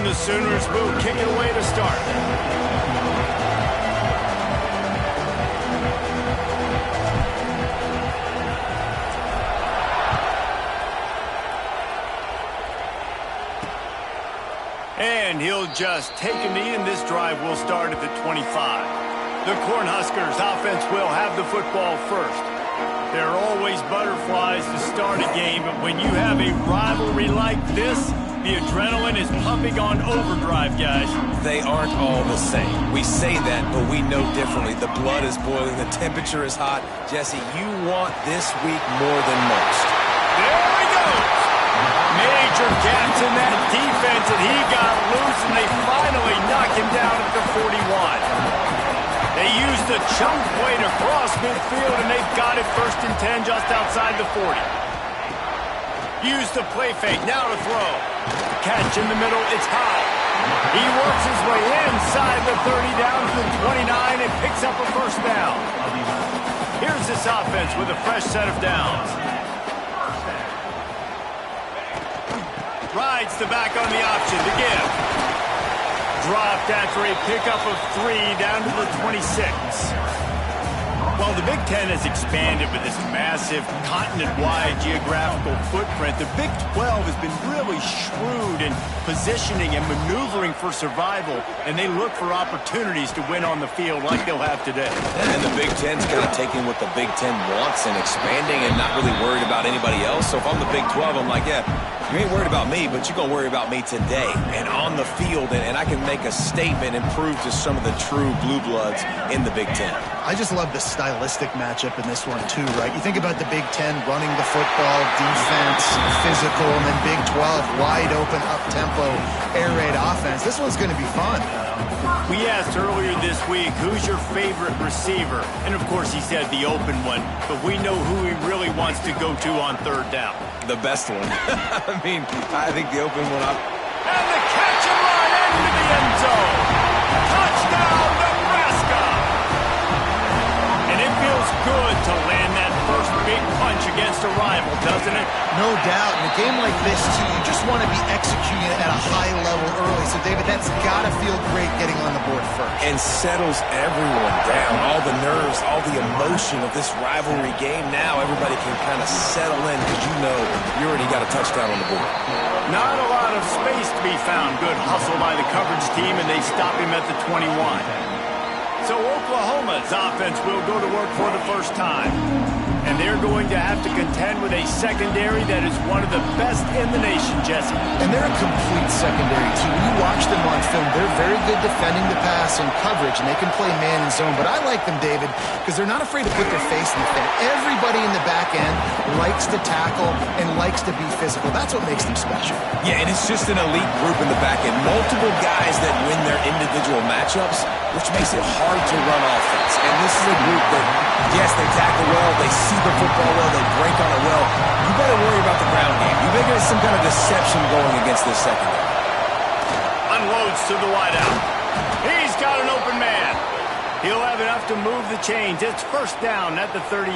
And the Sooners will kick it away to start. And he'll just take a knee, and this drive will start at the 25. The Cornhuskers offense will have the football first. There are always butterflies to start a game, but when you have a rivalry like this, the adrenaline is pumping on overdrive, guys. They aren't all the same. We say that, but we know differently. The blood is boiling. The temperature is hot. Jesse, you want this week more than most. There he goes. Major gaps in that defense, and he got loose, and they finally knock him down at the 41. They used a chunk play to cross midfield, and they've got it 1st and 10 just outside the 40. Use the play fake, now to throw. Catch in the middle, it's high. He works his way inside the 30 down to the 29 and picks up a 1st down. Here's this offense with a fresh set of downs. Rides the back on the option to give. Dropped after a pickup of 3 down to the 26. While the Big Ten has expanded with this massive continent-wide geographical footprint, the Big 12 has been really shrewd in positioning and maneuvering for survival, and they look for opportunities to win on the field like they'll have today. And the Big Ten's kind of taking what the Big Ten wants and expanding and not really worried about anybody else. So if I'm the Big 12, I'm like, yeah, you ain't worried about me, but you're going to worry about me today and on the field, and I can make a statement and prove to some of the true blue bloods in the Big Ten. I just love the stylistic matchup in this one, too, right? You think about the Big Ten running the football, defense, physical, and then Big 12, wide open, up-tempo, air raid offense. This one's going to be fun. We asked earlier this week, who's your favorite receiver? And, of course, he said the open one, but we know who he really wants to go to on 3rd down. The best one. I mean, I think the open one up. And the catch and run into the end zone. Touchdown, Nebraska! And it feels good to land that first big punch against a rival, doesn't it? No doubt. In a game like this, too, you just want to be executing it at a high level early. So, David, that's got to feel great getting on the board first. And settles everyone down. All the nerves, all the emotion of this rivalry game. Now everybody can kind of settle in because you know you already got a touchdown on the board. Not a lot of space to be found. Good hustle by the coverage team, and they stop him at the 21. So Oklahoma's offense will go to work for the first time. And they're going to have to contend with a secondary that is one of the best in the nation, Jesse. And they're a complete secondary team. When you watch them on film, they're very good defending the pass and coverage, and they can play man and zone. But I like them, David, because they're not afraid to put their face in the thing. Everybody in the back end likes to tackle and likes to be physical. That's what makes them special. Yeah, and it's just an elite group in the back end. Multiple guys that win their individual matchups, which makes it hard to run offense. And this is a group that, yes, they tackle well, they see the football well, they break on it well. You better worry about the ground game. You better get some kind of deception going against this secondary. Unloads to the wideout. He's got an open man. He'll have enough to move the chains. It's 1st down at the 38.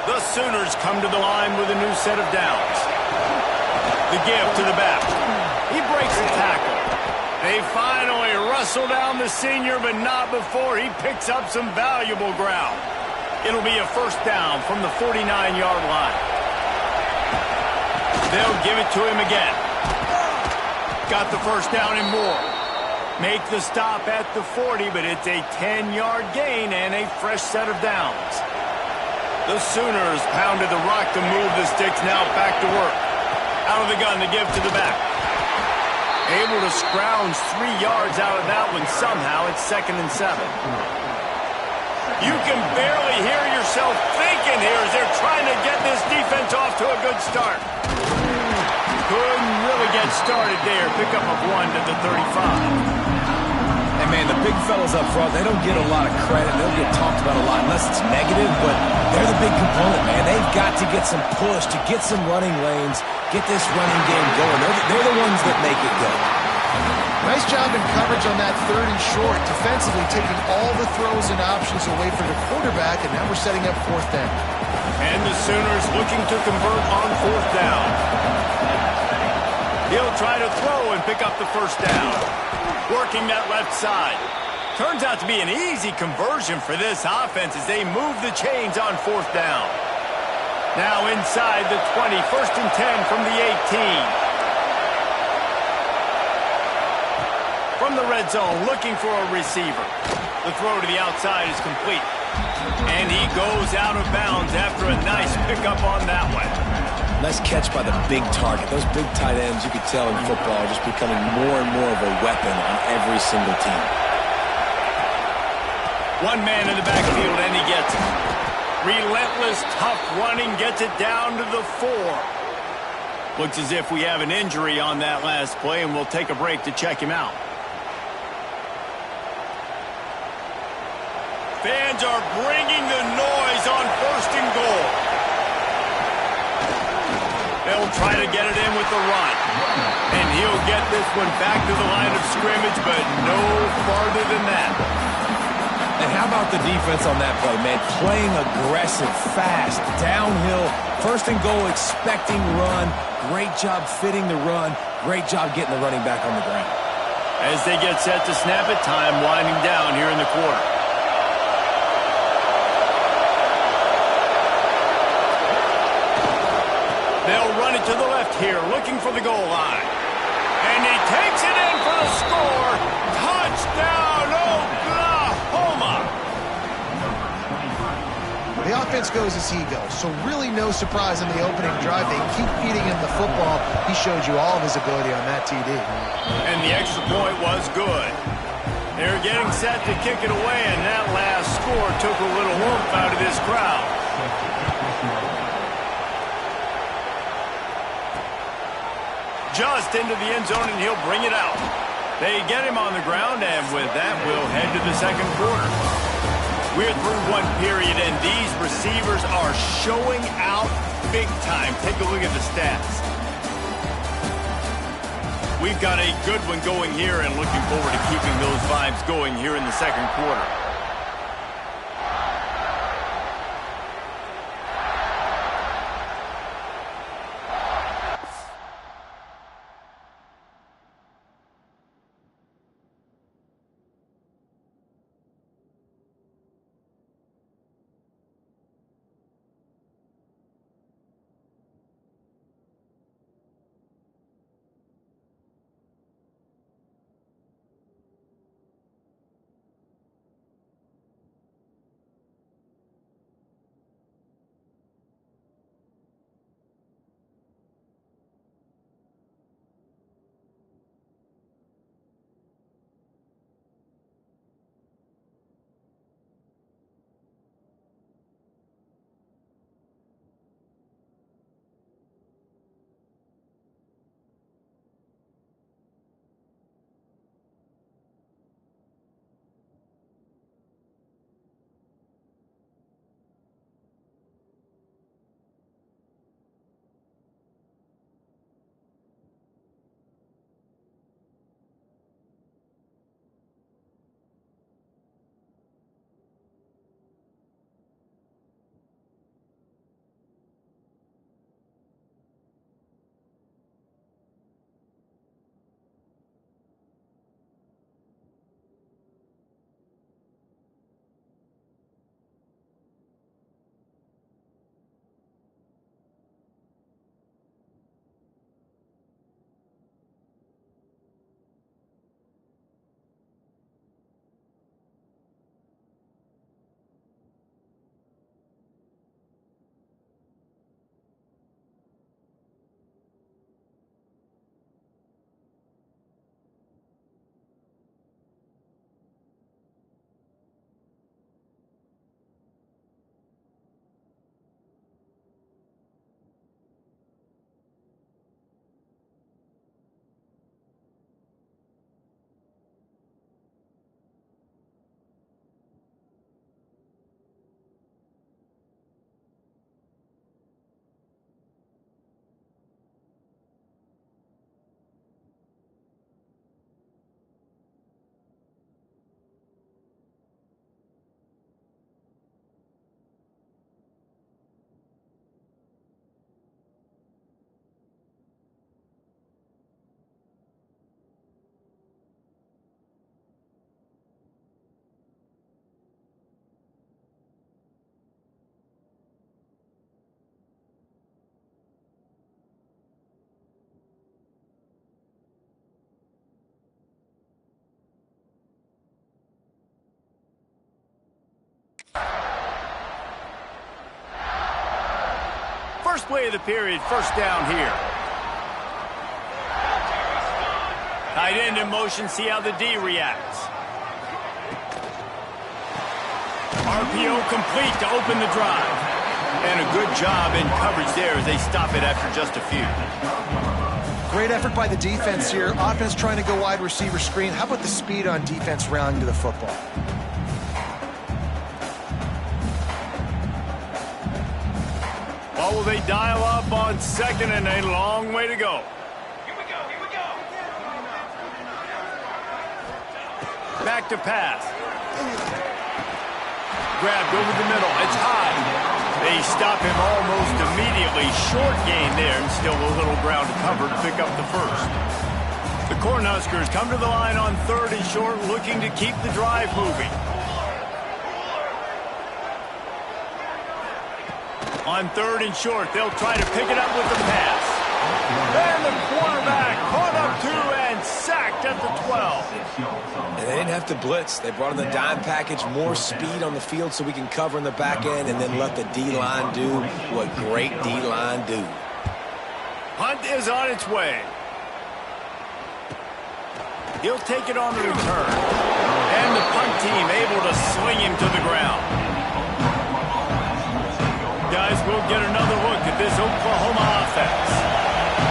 The Sooners come to the line with a new set of downs. The give to the back. He breaks the tackle. They finally wrestle down the senior, but not before he picks up some valuable ground. It'll be a 1st down from the 49-yard line. They'll give it to him again. Got the 1st down and more. Make the stop at the 40, but it's a 10-yard gain and a fresh set of downs. The Sooners pounded the rock to move the sticks, now back to work. Out of the gun to give to the back. Able to scrounge 3 yards out of that one somehow. It's 2nd and 7. You can barely hear yourself thinking here as they're trying to get this defense off to a good start. Couldn't really get started there. Pickup of 1 to the 35. And, man, the big fellas up front, they don't get a lot of credit. They don't get talked about a lot unless it's negative, but they're the big component, man. They've got to get some push, to get some running lanes, get this running game going. They're the ones that make it go. Nice job in coverage on that 3rd and short. Defensively taking all the throws and options away from the quarterback, and now we're setting up 4th down. And the Sooners looking to convert on 4th down. He'll try to throw and pick up the first down. Working that left side. Turns out to be an easy conversion for this offense as they move the chains on fourth down. Now inside the 20, 1st and 10 from the 18. From the red zone, looking for a receiver. The throw to the outside is complete. And he goes out of bounds after a nice pickup on that one. Nice catch by the big target. Those big tight ends, you could tell in football, are just becoming more and more of a weapon on every single team. One man in the backfield, and he gets it. Relentless, tough running, gets it down to the 4. Looks as if we have an injury on that last play, and we'll take a break to check him out. Fans are bringing the noise on 1st and goal. They'll try to get it in with the run. And he'll get this one back to the line of scrimmage, but no farther than that. And how about the defense on that play, man? Playing aggressive, fast, downhill, 1st and goal, expecting run. Great job fitting the run. Great job getting the running back on the ground. As they get set to snap it, time winding down here in the quarter. They'll run it to the left here, looking for the goal line. And he takes it in for the score. Touchdown, Oklahoma! The offense goes as he goes, so really no surprise in the opening drive. They keep feeding him the football. He showed you all of his ability on that TD. And the extra point was good. They're getting set to kick it away, and that last score took a little oomph out of this crowd. Just into the end zone, and he'll bring it out. They get him on the ground, and with that, we'll head to the second quarter. We're through one period, and these receivers are showing out big time. Take a look at the stats. We've got a good one going here, and looking forward to keeping those vibes going here in the second quarter. First play of the period, first down here. Tight end in motion, see how the D reacts. RPO complete to open the drive. And a good job in coverage there as they stop it after just a few. Great effort by the defense here. Offense trying to go wide receiver screen. How about the speed on defense rounding to the football? What will they dial up on second and a long way to go? Here we go. Back to pass. Grabbed over the middle. It's high. They stop him almost immediately. Short gain there and still a little ground to cover to pick up the first. The Cornhuskers come to the line on third and short, looking to keep the drive moving. On third and short, they'll try to pick it up with the pass. And the quarterback caught up to and sacked at the 12. And they didn't have to blitz. They brought in the dime package, more speed on the field so we can cover in the back end and then let the D-line do what great D-line do. Punt is on its way. He'll take it on the return. And the punt team able to sling him to the ground. Guys, we'll get another look at this Oklahoma offense.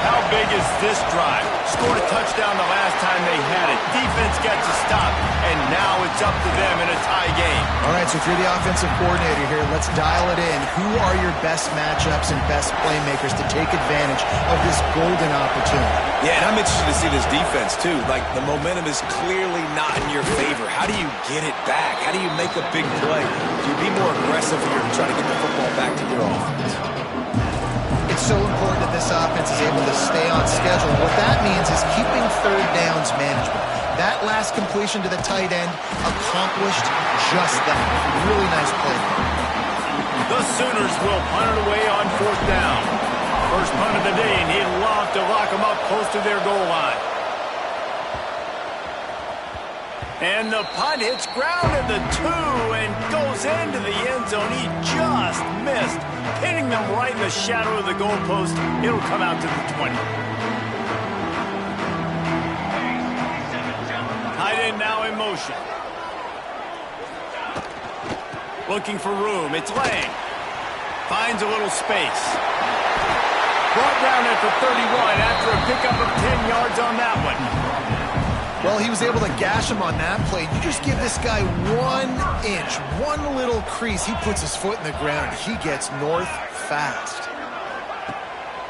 How big is this drive? Scored a touchdown the last time they had it. Defense gets a stop, and now it's up to them in a tie game. All right, so if you're the offensive coordinator here, let's dial it in. Who are your best matchups and best playmakers to take advantage of this golden opportunity? Yeah, and I'm interested to see this defense, too. Like, the momentum is clearly not in your favor. How do you get it back? How do you make a big play? Do you be more aggressive here to try to get the football back to your offense? It's so important that this offense is able to stay on schedule. What that means is keeping third downs management. That last completion to the tight end accomplished just that. Really nice play. The Sooners will punt it away on fourth down. First punt of the day, and he'd love to lock them up close to their goal line. And the punt hits ground at the 2 and goes into the end zone. He just missed, hitting them right in the shadow of the goalpost. It'll come out to the 20. Tight end now in motion. Looking for room. It's Lang. Finds a little space. Brought down at the 31 after a pickup of 10 yards on that one. Well, he was able to gash him on that play. You just give this guy 1 inch, one little crease. He puts his foot in the ground. He gets north fast.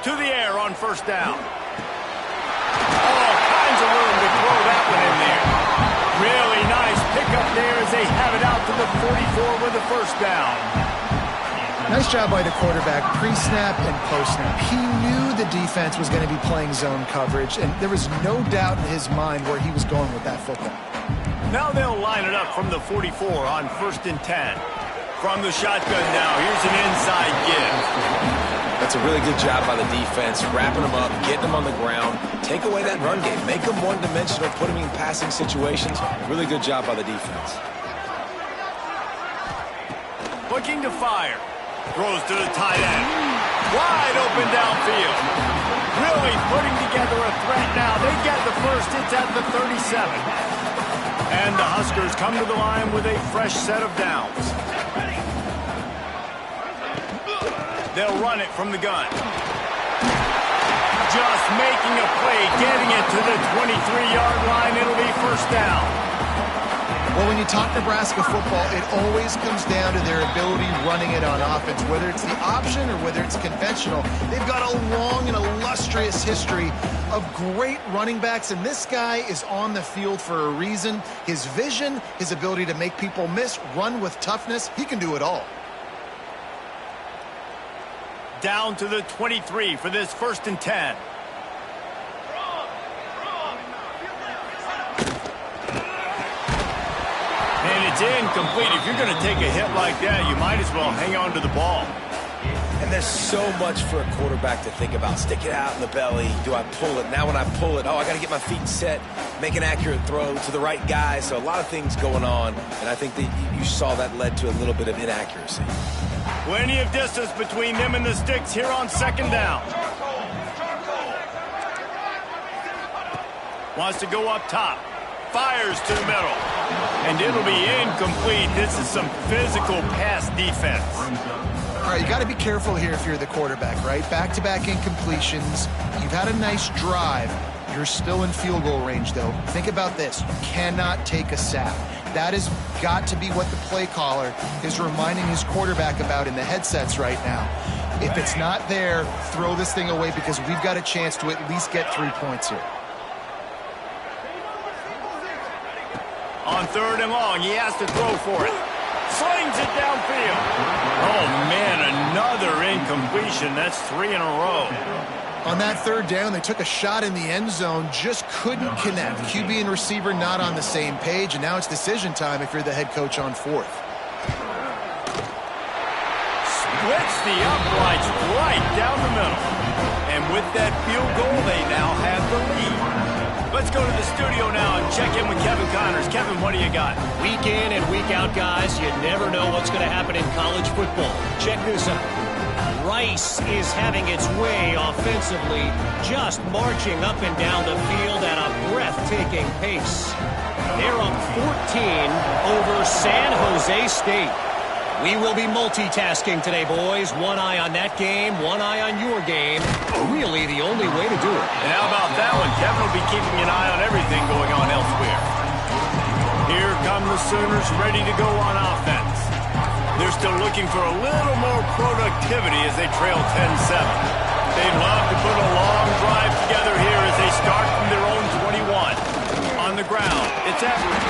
To the air on first down. All kinds of room to throw that one in there. Really nice pickup there as they have it out to the 44 with the first down. Nice job by the quarterback, pre-snap and post-snap. He knew the defense was going to be playing zone coverage, and there was no doubt in his mind where he was going with that football. Now they'll line it up from the 44 on first and 10. From the shotgun now, here's an inside give. That's a really good job by the defense, wrapping them up, getting them on the ground, take away that run game, make them one-dimensional, put them in passing situations. Really good job by the defense. Looking to fire. Throws to the tight end. Wide open downfield. Really putting together a threat now. They get the first. It's at the 37. And the Huskers come to the line with a fresh set of downs. They'll run it from the gun. Just making a play, getting it to the 23-yard line. It'll be first down. Well, when you talk Nebraska football, it always comes down to their ability running it on offense, whether it's the option or whether it's conventional. They've got a long and illustrious history of great running backs, and this guy is on the field for a reason. His vision, his ability to make people miss, run with toughness, he can do it all. Down to the 23 for this first and 10. And it's incomplete. If you're going to take a hit like that, you might as well hang on to the ball. And there's so much for a quarterback to think about. Stick it out in the belly. Do I pull it? Now when I pull it, I got to get my feet set, make an accurate throw to the right guy. So a lot of things going on, and I think that you saw that led to a little bit of inaccuracy. Plenty of distance between them and the sticks here on second down. Wants to go up top. Fires to the middle. And it'll be incomplete. This is some physical pass defense. All right, you got to be careful here if you're the quarterback, right? Back-to-back incompletions. You've had a nice drive. You're still in field goal range, though. Think about this. You cannot take a sack. That has got to be what the play caller is reminding his quarterback about in the headsets right now. If it's not there, throw this thing away because we've got a chance to at least get 3 points here. On third and long, he has to throw for it. Slings it downfield. Oh, man, another incompletion. That's 3 in a row. On that third down, they took a shot in the end zone, just couldn't connect. QB and receiver not on the same page, and now it's decision time if you're the head coach on fourth. Splits the uprights right down the middle. And with that field goal, they now have the lead. Let's go to the studio now and check in with Kevin Connors. Kevin, what do you got? Week in and week out, guys, you never know what's going to happen in college football. Check this out. Rice is having its way offensively, just marching up and down the field at a breathtaking pace. They're up 14 over San Jose State. We will be multitasking today, boys. One eye on that game, one eye on your game. Really the only way to do it. And how about that one? Kevin will be keeping an eye on everything going on elsewhere. Here come the Sooners ready to go on offense. They're still looking for a little more productivity as they trail 10-7. They'd love to put a long drive together here as they start from their own 21. On the ground, it's Everett.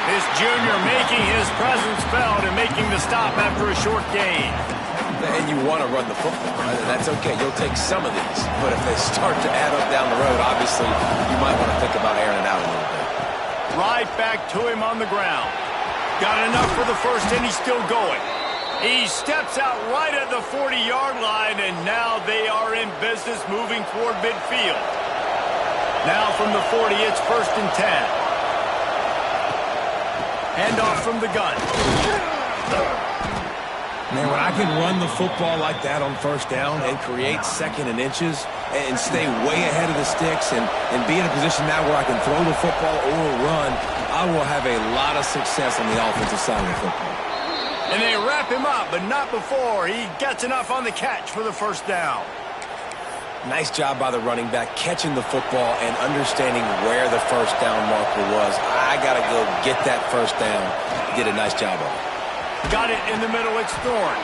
This junior making his presence felt and making the stop after a short gain. And you want to run the football, right? And that's okay. You'll take some of these. But if they start to add up down the road, obviously, you might want to think about airing it out a little bit. Right back to him on the ground. Got enough for the first, and he's still going. He steps out right at the 40-yard line, and now they are in business moving toward midfield. Now from the 40, it's 1st and 10. Hand off from the gun. Man, when I can run the football like that on first down and create second and inches and stay way ahead of the sticks and be in a position now where I can throw the football or run, I will have a lot of success on the offensive side of the football. And they wrap him up, but not before he gets enough on the catch for the first down. Nice job by the running back, catching the football and understanding where the first down marker was. I got to go get that first down. He did a nice job of it. Got it in the middle, it's Thorne.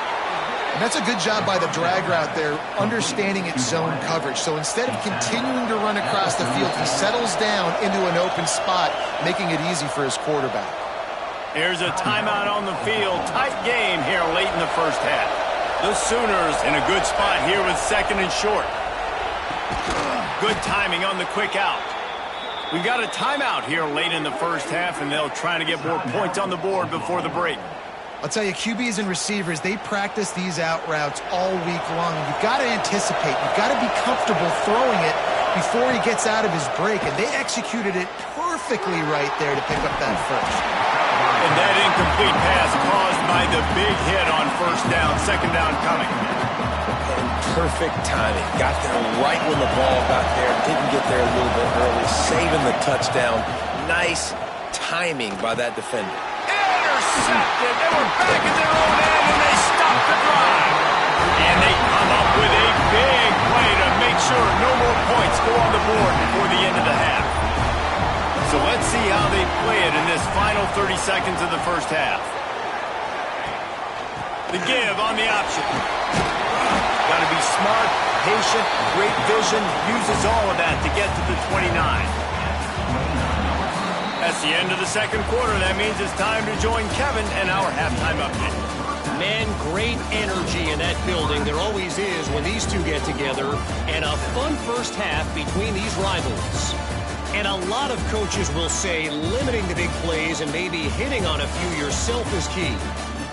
And that's a good job by the drag route there, understanding its zone coverage. So instead of continuing to run across the field, he settles down into an open spot, making it easy for his quarterback. Here's a timeout on the field. Tight game here late in the first half. The Sooners in a good spot here with second and short. Good timing on the quick out. We got a timeout here late in the first half, and they'll try to get more points on the board before the break. I'll tell you, QBs and receivers, they practice these out routes all week long. You've got to anticipate. You've got to be comfortable throwing it before he gets out of his break, and they executed it perfectly right there to pick up that first. And that incomplete pass caused by the big hit on first down, second down coming. Perfect timing. Got there right when the ball got there. Didn't get there a little bit early. Saving the touchdown. Nice timing by that defender. Intercepted. They were back in their own end, and they stopped the drive. And they come up with a big play to make sure no more points go on the board before the end of the half. So let's see how they play it in this final 30 seconds of the first half. The give on the option. Got to be smart, patient, great vision, uses all of that to get to the 29. That's the end of the second quarter. That means it's time to join Kevin and our halftime update. Man, great energy in that building. There always is when these two get together. And a fun first half between these rivals. And a lot of coaches will say limiting the big plays and maybe hitting on a few yourself is key.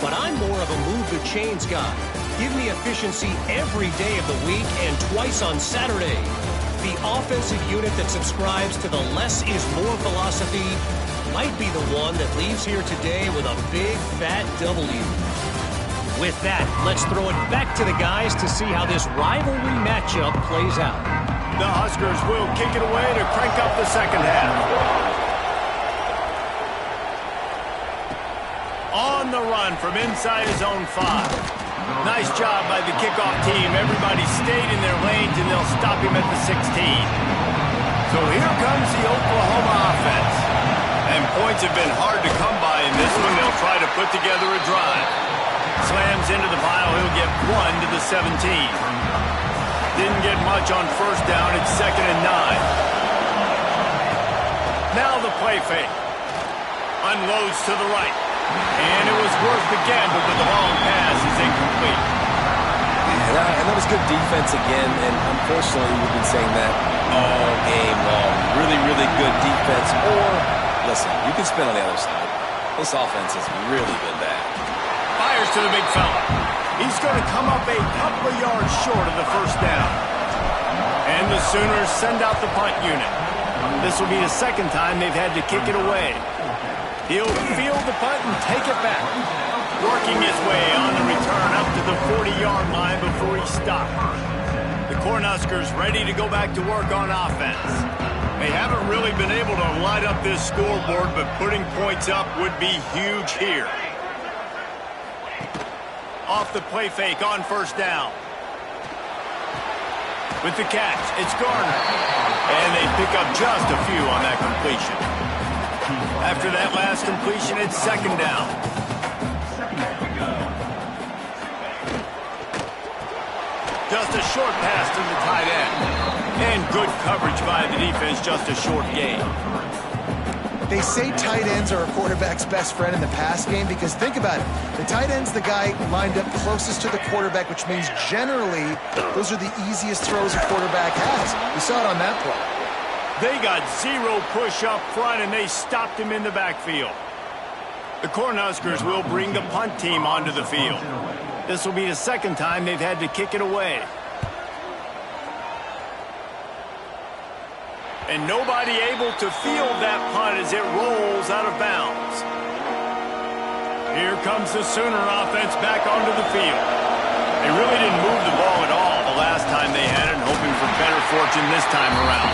But I'm more of a move the chains guy. Give me efficiency every day of the week and twice on Saturday. The offensive unit that subscribes to the less is more philosophy might be the one that leaves here today with a big fat W. With that, let's throw it back to the guys to see how this rivalry matchup plays out. The Huskers will kick it away to crank up the second half. On the run from inside his own 5. Nice job by the kickoff team. Everybody stayed in their lanes, and they'll stop him at the 16. So here comes the Oklahoma offense. And points have been hard to come by in this one. They'll try to put together a drive. Slams into the pile. He'll get 1 to the 17. Didn't get much on first down. It's 2nd and 9. Now the play fake. Unloads to the right. And it was worth the gamble, but the long pass is incomplete. And that was good defense again, and unfortunately we've been saying that all game long. Really, really good defense. Or, listen, you can spin on the other side. This offense has really been bad. Fires to the big fella. He's going to come up a couple of yards short of the first down. And the Sooners send out the punt unit. This will be the second time they've had to kick it away. He'll field the punt and take it back. Working his way on the return up to the 40-yard line before he stopped. The Cornhuskers ready to go back to work on offense. They haven't really been able to light up this scoreboard, but putting points up would be huge here. Off the play fake on first down. With the catch, it's Garner. And they pick up just a few on that completion. After that last completion, it's 2nd down. Just a short pass to the tight end. And good coverage by the defense, just a short gain. They say tight ends are a quarterback's best friend in the pass game because think about it. The tight end's the guy lined up closest to the quarterback, which means generally those are the easiest throws a quarterback has. We saw it on that play. They got 0 push up front, and they stopped him in the backfield. The Cornhuskers will bring the punt team onto the field. This will be the second time they've had to kick it away. And nobody able to field that punt as it rolls out of bounds. Here comes the Sooner offense back onto the field. They really didn't move the ball at all the last time they had it, hoping for better fortune this time around.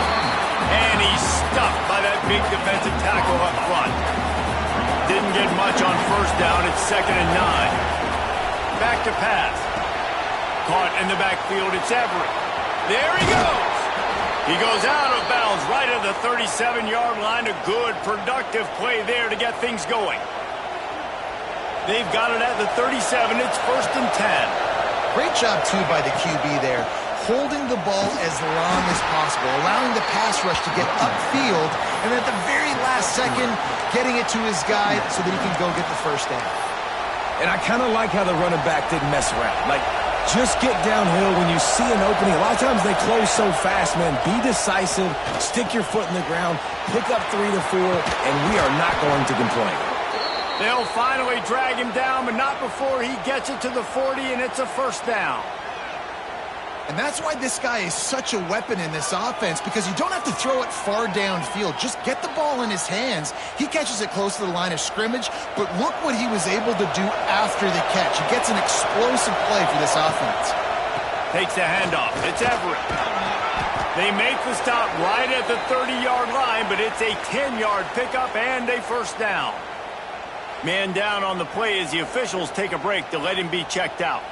And he's stuffed by that big defensive tackle up front. Didn't get much on first down. It's 2nd and 9. Back to pass. Caught in the backfield. It's Everett. There he goes. He goes out of bounds right at the 37-yard line. A good, productive play there to get things going. They've got it at the 37. It's 1st and 10. Great job, too, by the QB there. Holding the ball as long as possible, allowing the pass rush to get upfield, and at the very last second, getting it to his guy so that he can go get the first down. And I kind of like how the running back didn't mess around. Like, just get downhill when you see an opening. A lot of times they close so fast, man. Be decisive, stick your foot in the ground, pick up 3 to 4, and we are not going to complain. They'll finally drag him down, but not before he gets it to the 40, and it's a first down. And that's why this guy is such a weapon in this offense, because you don't have to throw it far downfield. Just get the ball in his hands. He catches it close to the line of scrimmage, but look what he was able to do after the catch. He gets an explosive play for this offense. Takes the handoff. It's Everett. They make the stop right at the 30-yard line, but it's a 10-yard pickup and a first down. Man down on the play as the officials take a break to let him be checked out.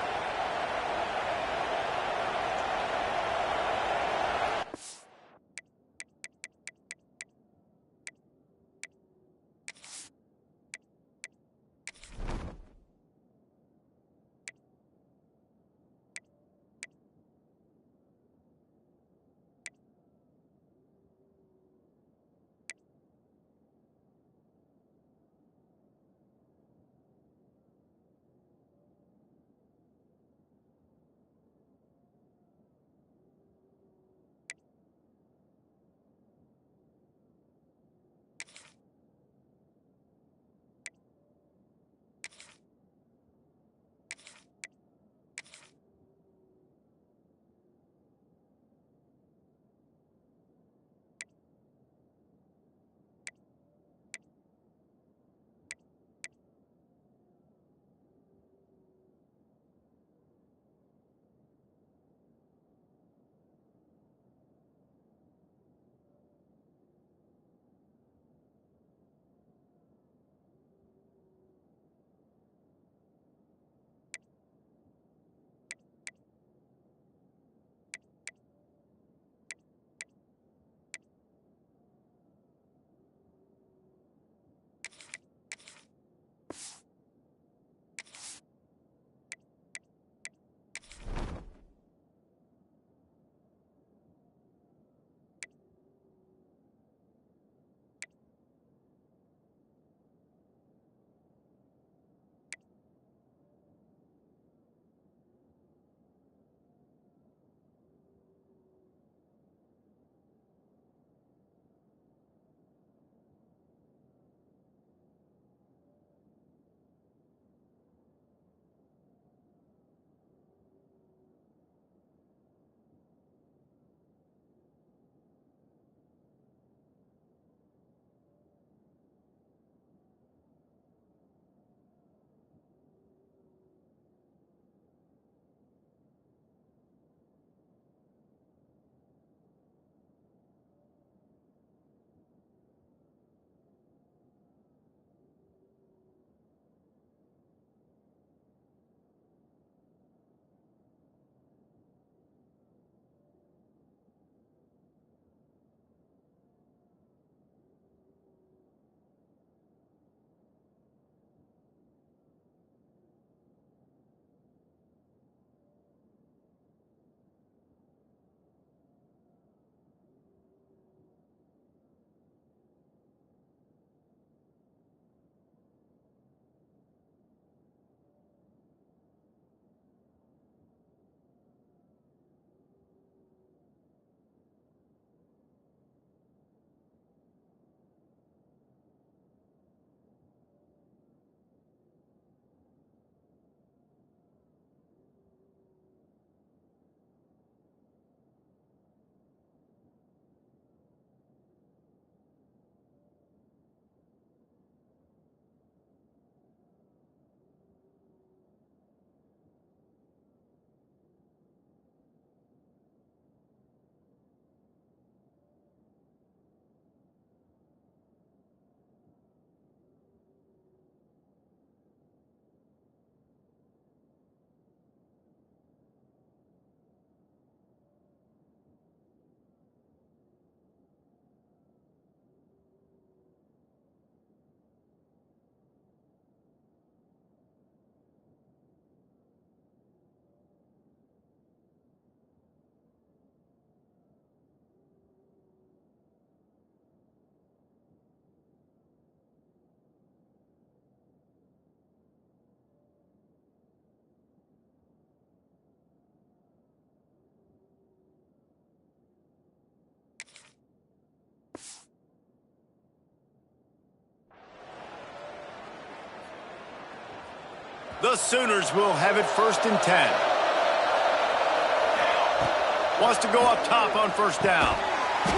The Sooners will have it 1st and 10. Wants to go up top on 1st down.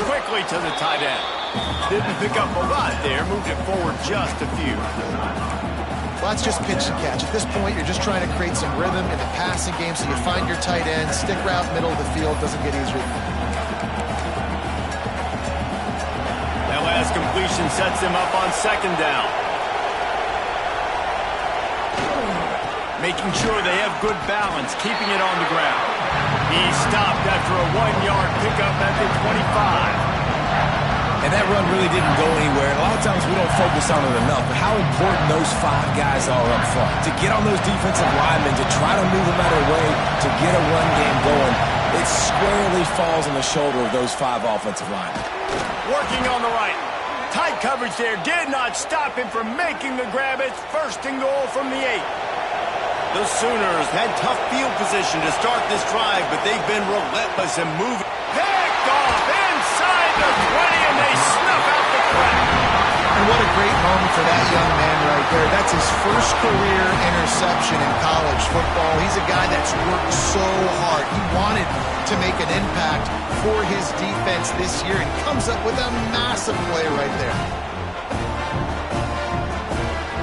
Quickly to the tight end. Didn't pick up a lot there. Moved it forward just a few. Well, that's just pitch and catch. At this point, you're just trying to create some rhythm in the passing game, so you find your tight end, stick route, middle of the field, doesn't get easier. That last completion sets him up on 2nd down. Making sure they have good balance, keeping it on the ground. He stopped after a 1-yard pickup at the 25. And that run really didn't go anywhere. And a lot of times we don't focus on it enough, but how important those 5 guys are up front. To get on those defensive linemen, to try to move them out of the way, to get a run game going, it squarely falls on the shoulder of those 5 offensive linemen. Working on the right. Tight coverage there did not stop him from making the grab. It's 1st and goal from the 8. The Sooners had tough field position to start this drive, but they've been relentless and moving. Picked off inside the 20, and they snuff out the threat. And what a great moment for that young man right there. That's his first career interception in college football. He's a guy that's worked so hard. He wanted to make an impact for his defense this year and comes up with a massive play right there.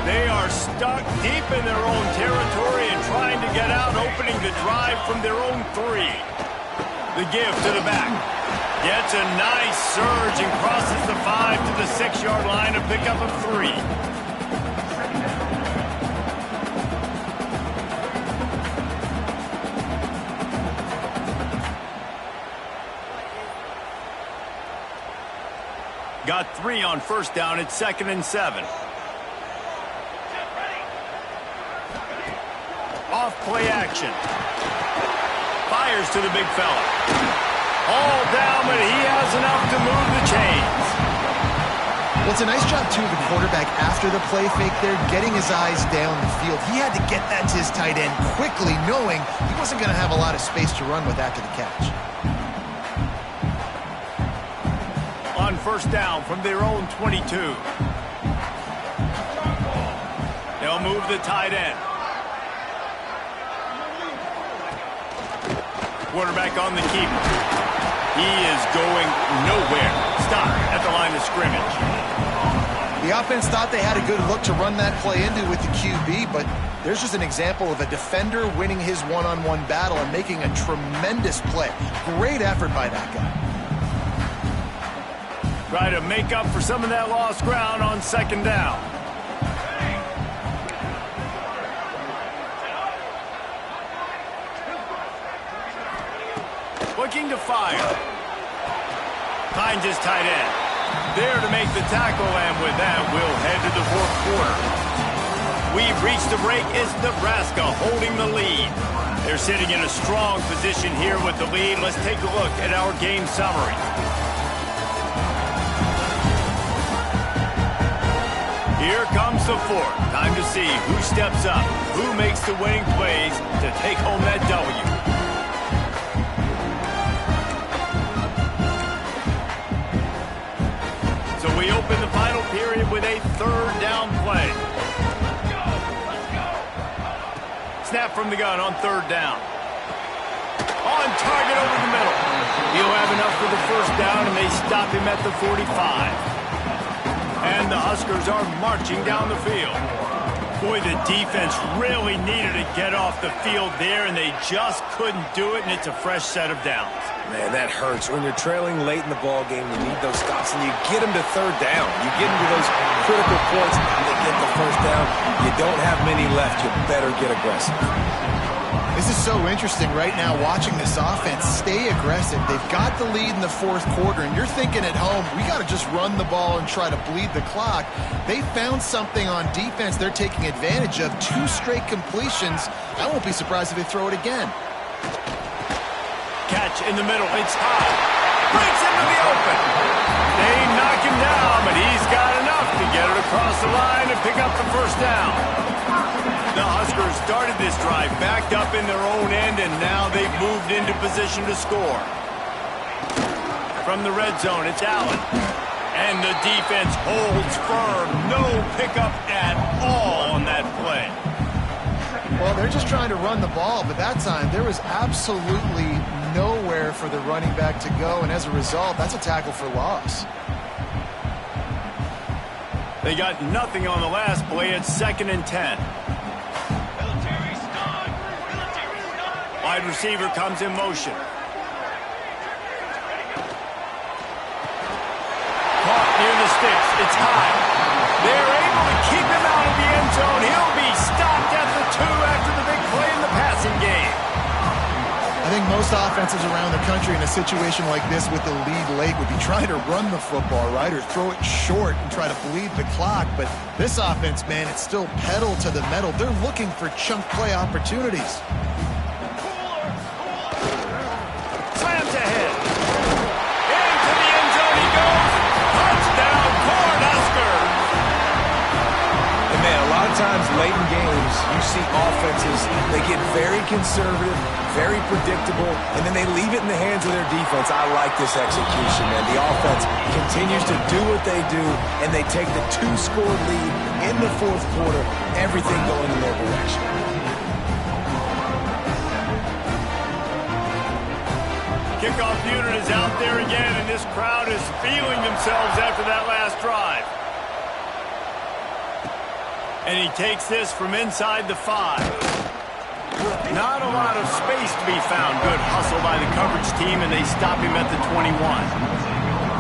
They are stuck deep in their own territory and trying to get out, opening the drive from their own 3. The give to the back. Gets a nice surge and crosses the 5 to the 6-yard line, a pickup of 3. Got 3 on 1st down. It's 2nd and 7. Off play action. Fires to the big fella. All down, but he has enough to move the chains. Well, it's a nice job, too, of the quarterback after the play fake there, getting his eyes down the field. He had to get that to his tight end quickly, knowing he wasn't going to have a lot of space to run with after the catch. On 1st down from their own 22. They'll move the tight end. Quarterback on the keeper. He is going nowhere. Stop at the line of scrimmage. The offense thought they had a good look to run that play into with the QB, but there's just an example of a defender winning his one-on-one battle and making a tremendous play. Great effort by that guy. Try to make up for some of that lost ground on 2nd down. Looking to fire. Finds his tight end. There to make the tackle, and with that, we'll head to the 4th quarter. We've reached the break. It's Nebraska holding the lead. They're sitting in a strong position here with the lead. Let's take a look at our game summary. Here comes the 4th. Time to see who steps up, who makes the winning plays to take home that W. We open the final period with a 3rd down play. Snap from the gun on 3rd down. On target over the middle. He'll have enough for the 1st down, and they stop him at the 45. And the Huskers are marching down the field. Boy, the defense really needed to get off the field there, and they just couldn't do it, and it's a fresh set of downs. Man, that hurts. When you're trailing late in the ball game, you need those stops, and you get them to 3rd down. You get into those critical points, and they get the 1st down. You don't have many left. You better get aggressive. This is so interesting right now watching this offense stay aggressive. They've got the lead in the 4th quarter, and you're thinking at home, we got to just run the ball and try to bleed the clock. They found something on defense they're taking advantage of. 2 straight completions. I won't be surprised if they throw it again. Catch in the middle. It's high. Breaks into the open. They knock him down, but he's got enough to get it across the line and pick up the 1st down. The Huskers started this drive backed up in their own end, and now they've moved into position to score. From the red zone, it's Allen. And the defense holds firm. No pickup at all on that play. Well, Well, they're just trying to run the ball, but that time there was absolutely nowhere for the running back to go, and as a result, that's a tackle for loss. They got nothing on the last play. It's 2nd and 10. Wide receiver comes in motion. Caught near the sticks. It's high. They're able to keep him out of the end zone. He'll be stopped at the 2 after the big play in the passing game. I think most offenses around the country in a situation like this with the lead late would be trying to run the football, right, or throw it short and try to bleed the clock. But this offense, man, it's still pedal to the metal. They're looking for chunk play opportunities. Slams ahead. Into the end zone he goes. Touchdown, Cornhuskers. And man, a lot of times late in games, you see offenses, they get very conservative, very predictable, and then they leave it in the hands of their defense. I like this execution, man. The offense continues to do what they do, and they take the 2-score lead in the 4th quarter, everything going in their direction. Kickoff unit is out there again, and this crowd is feeling themselves after that last drive. And he takes this from inside the 5. Not a lot of space to be found. Good hustle by the coverage team, and they stop him at the 21.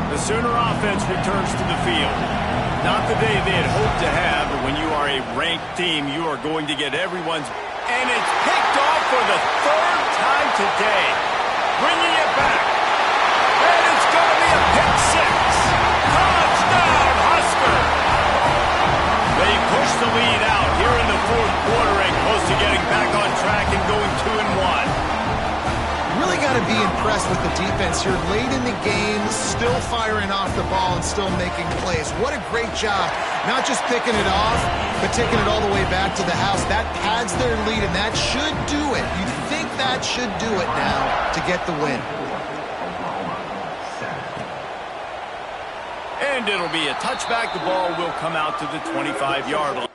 The Sooner offense returns to the field. Not the day they had hoped to have, but when you are a ranked team, you are going to get everyone's... And it's picked off for the 3rd time today. Bringing it back. And it's going to be a pick 6. Touchdown, Huskers! They push the lead out here in the 4th quarter and close to getting back on track and going 2-1. Really got to be impressed with the defense here late in the game, still firing off the ball and still making plays. What a great job, not just picking it off, but taking it all the way back to the house. That pads their lead, and that should do it. You'd think that should do it now to get the win. And it'll be a touchback. The ball will come out to the 25-yard line.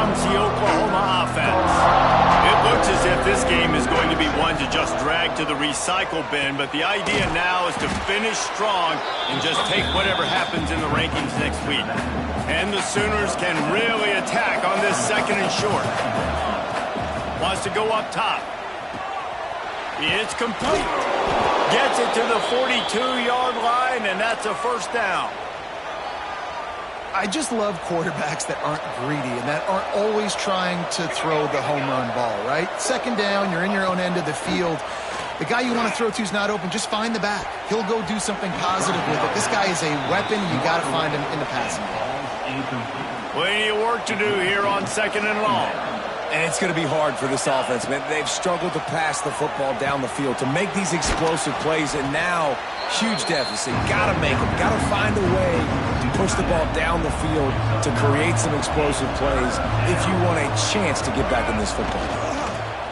The Oklahoma offense. It looks as if this game is going to be one to just drag to the recycle bin, but the idea now is to finish strong and just take whatever happens in the rankings next week. And the Sooners can really attack on this 2nd and short. Wants to go up top. It's complete. Gets it to the 42-yard line, and that's a 1st down. I just love quarterbacks that aren't greedy and that aren't always trying to throw the home run ball, right? 2nd down, you're in your own end of the field. The guy you want to throw to is not open. Just find the back. He'll go do something positive with it. This guy is a weapon. You got to find him in the passing game. Plenty of work to do here on 2nd and long. And it's going to be hard for this offense, man. They've struggled to pass the football down the field, to make these explosive plays, and now, huge deficit. Got to make them. Got to find a way to push the ball down the field to create some explosive plays if you want a chance to get back in this football.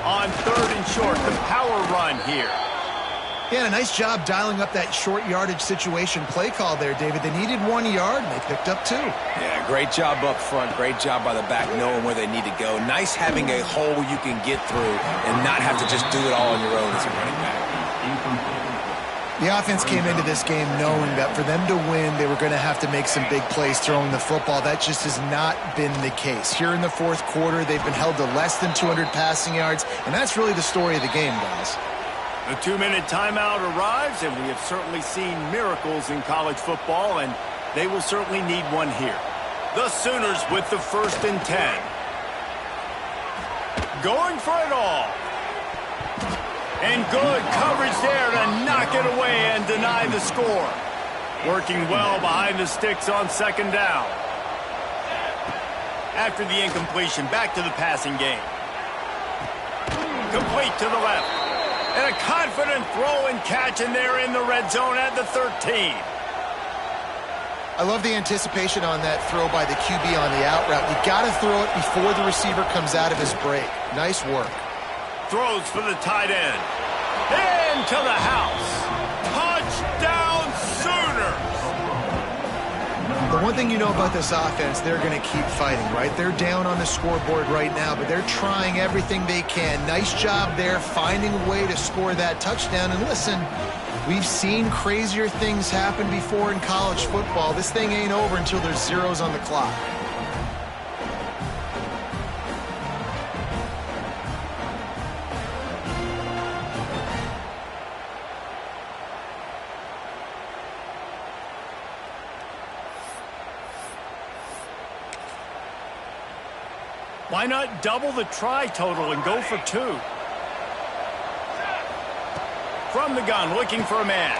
On 3rd and short, the power run here. Yeah, a nice job dialing up that short yardage situation play call there, David. They needed 1 yard, and they picked up 2. Yeah, great job up front. Great job by the back knowing where they need to go. Nice having a hole you can get through and not have to just do it all on your own as a running back. The offense came into this game knowing that for them to win, they were going to have to make some big plays throwing the football. That just has not been the case. Here in the 4th quarter, they've been held to less than 200 passing yards, and that's really the story of the game, guys. The 2-minute timeout arrives, and we have certainly seen miracles in college football, and they will certainly need one here. The Sooners with the 1st and 10. Going for it all. And good coverage there to knock it away and deny the score. Working well behind the sticks on 2nd down. After the incompletion, back to the passing game. Complete to the left. And a confident throw and catch, and they're in the red zone at the 13. I love the anticipation on that throw by the QB on the out route. You got to throw it before the receiver comes out of his break. Nice work. Throws for the tight end. Into the house. Touchdown Sooners. The one thing you know about this offense, they're going to keep fighting, right? They're down on the scoreboard right now, but they're trying everything they can. Nice job there, finding a way to score that touchdown. And listen, we've seen crazier things happen before in college football. This thing ain't over until there's zeros on the clock. Why not double the try total and go for 2? From the gun, looking for a man.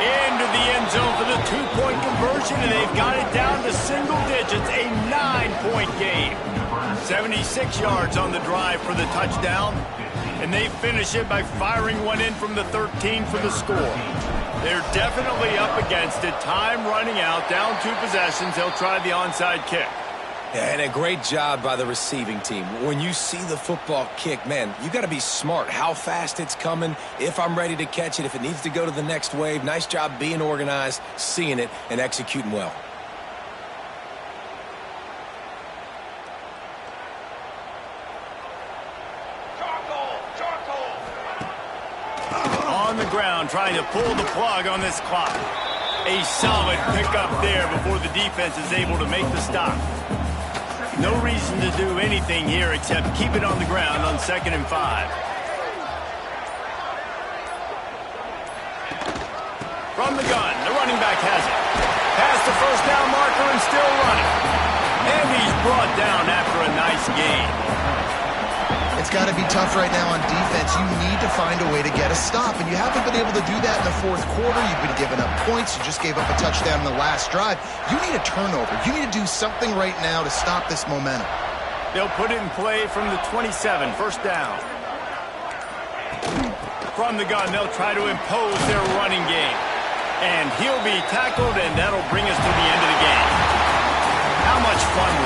Into the end zone for the 2-point conversion, and they've got it down to single digits, a 9-point game. 76 yards on the drive for the touchdown, and they finish it by firing one in from the 13 for the score. They're definitely up against it. Time running out, down 2 possessions. They'll try the onside kick. And a great job by the receiving team. When you see the football kick, man, you got to be smart. How fast it's coming, if I'm ready to catch it, if it needs to go to the next wave. Nice job being organized, seeing it, and executing well. On the ground, trying to pull the plug on this clock. A solid pickup there before the defense is able to make the stop. No reason to do anything here except keep it on the ground on 2nd and 5. From the gun, the running back has it. Past the first down marker and still running. And he's brought down after a nice gain. It's got to be tough right now on defense. You need to find a way to get a stop, and you haven't been able to do that in the 4th quarter. You've been giving up points. You just gave up a touchdown in the last drive. You need a turnover. You need to do something right now to stop this momentum. They'll put it in play from the 27, first down. From the gun, they'll try to impose their running game. And he'll be tackled, and that'll bring us to the end of the game. How much fun was